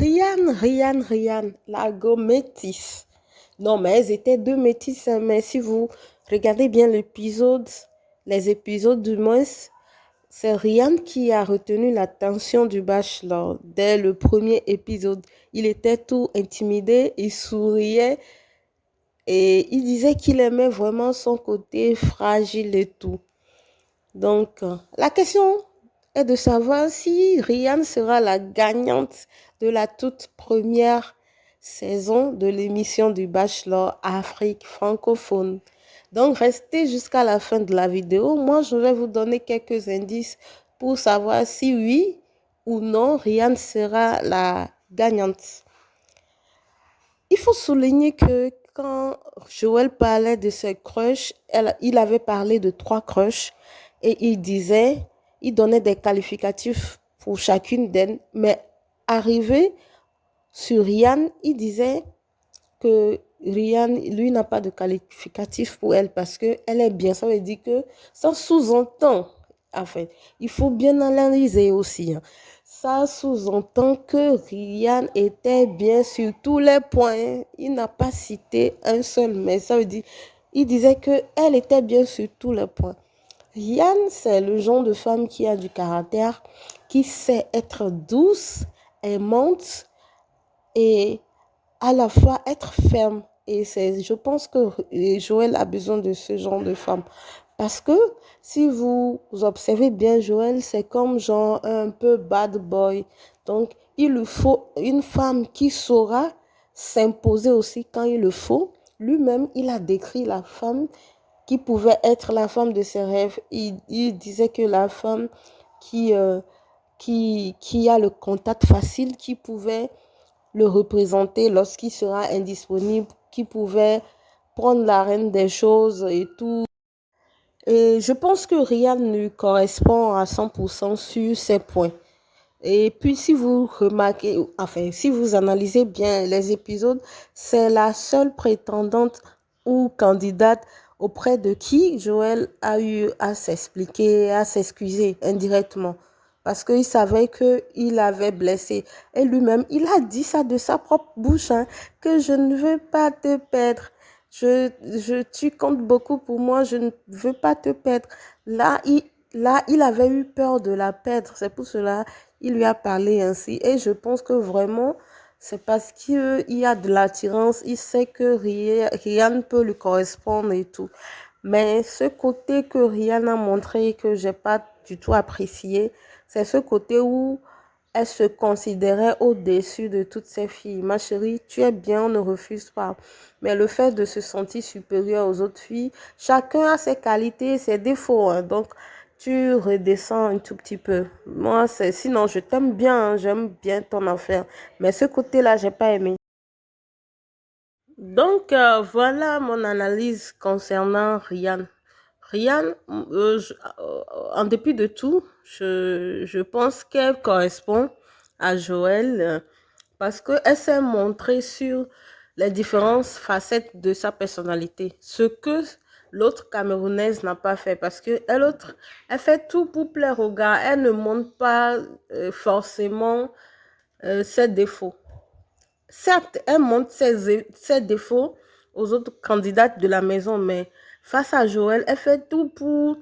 Rian, la go métisse. Non, mais elles étaient deux métisses, hein, mais si vous regardez bien les épisodes du moins, c'est Rian qui a retenu l'attention du bachelor dès le premier épisode. Il était tout intimidé, il souriait et il disait qu'il aimait vraiment son côté fragile et tout. Donc, la question est de savoir si Rian sera la gagnante de la toute première saison de l'émission du Bachelor Afrique francophone. Donc, restez jusqu'à la fin de la vidéo. Moi, je vais vous donner quelques indices pour savoir si oui ou non Rian sera la gagnante. Il faut souligner que quand Joël parlait de ses crushs, il avait parlé de 3 crushs et il donnait des qualificatifs pour chacune d'elles. Mais arrivé sur Rian, il disait que Rian, lui, n'a pas de qualificatif pour elle parce qu'elle est bien. Ça veut dire que ça sous-entend, enfin, il faut bien analyser aussi, hein. Ça sous-entend que Rian était bien sur tous les points. Il n'a pas cité un seul, mais ça veut dire, il disait qu'elle était bien sur tous les points. Rian, c'est le genre de femme qui a du caractère, qui sait être douce, aimante et à la fois être ferme. Et je pense que Joël a besoin de ce genre de femme. Parce que si vous observez bien Joël, c'est comme genre un peu bad boy. Donc, il lui faut une femme qui saura s'imposer aussi quand il le faut. Lui-même, il a décrit la femme qui pouvait être la femme de ses rêves. Il disait que la femme qui, qui a le contact facile, qui pouvait le représenter lorsqu'il sera indisponible, qui pouvait prendre la reine des choses et tout. Et je pense que Rian lui correspond à 100% sur ces points. Et puis, si vous remarquez, enfin, si vous analysez bien les épisodes, c'est la seule prétendante ou candidate auprès de qui Joël a eu à s'expliquer, à s'excuser indirectement. Parce qu'il savait qu'il avait blessé. Et lui-même, il a dit ça de sa propre bouche, hein, que je ne veux pas te perdre. Tu comptes beaucoup pour moi, je ne veux pas te perdre. Là, il avait eu peur de la perdre. C'est pour cela il lui a parlé ainsi. Et je pense que vraiment, c'est parce qu'il y a de l'attirance. Il sait que Rian peut lui correspondre et tout. Mais ce côté que Rian a montré que j'ai pas du tout apprécié, c'est ce côté où elle se considérait au-dessus de toutes ces filles. Ma chérie, tu es bien, on ne refuse pas. Mais le fait de se sentir supérieure aux autres filles, chacun a ses qualités et ses défauts, hein. Donc, tu redescends un tout petit peu. Moi, sinon, je t'aime bien, hein, j'aime bien ton affaire. Mais ce côté-là, j'ai pas aimé. Donc, voilà mon analyse concernant Rian. Rian, en dépit de tout, je pense qu'elle correspond à Joël parce qu'elle s'est montrée sur les différentes facettes de sa personnalité. Ce que l'autre Camerounaise n'a pas fait parce que elle fait tout pour plaire au gars. Elle ne montre pas forcément ses défauts. Certes, elle montre ses défauts aux autres candidates de la maison, mais face à Joël, elle fait tout pour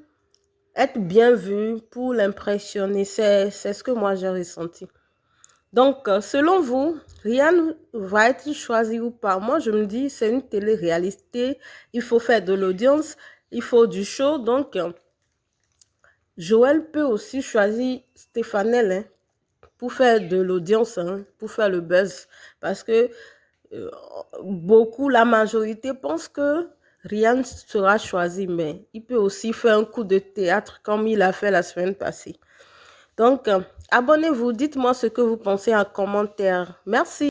être bien vue, pour l'impressionner. C'est ce que moi j'ai ressenti. Donc, selon vous, Rian va être choisi ou pas? Moi, je me dis, c'est une télé-réalité. Il faut faire de l'audience, il faut du show. Donc, Joël peut aussi choisir Stéphanel, hein, pour faire de l'audience, hein, pour faire le buzz. Parce que euh, la majorité pense que Rian sera choisi, mais il peut aussi faire un coup de théâtre comme il a fait la semaine passée. Donc, abonnez-vous, dites-moi ce que vous pensez en commentaire. Merci.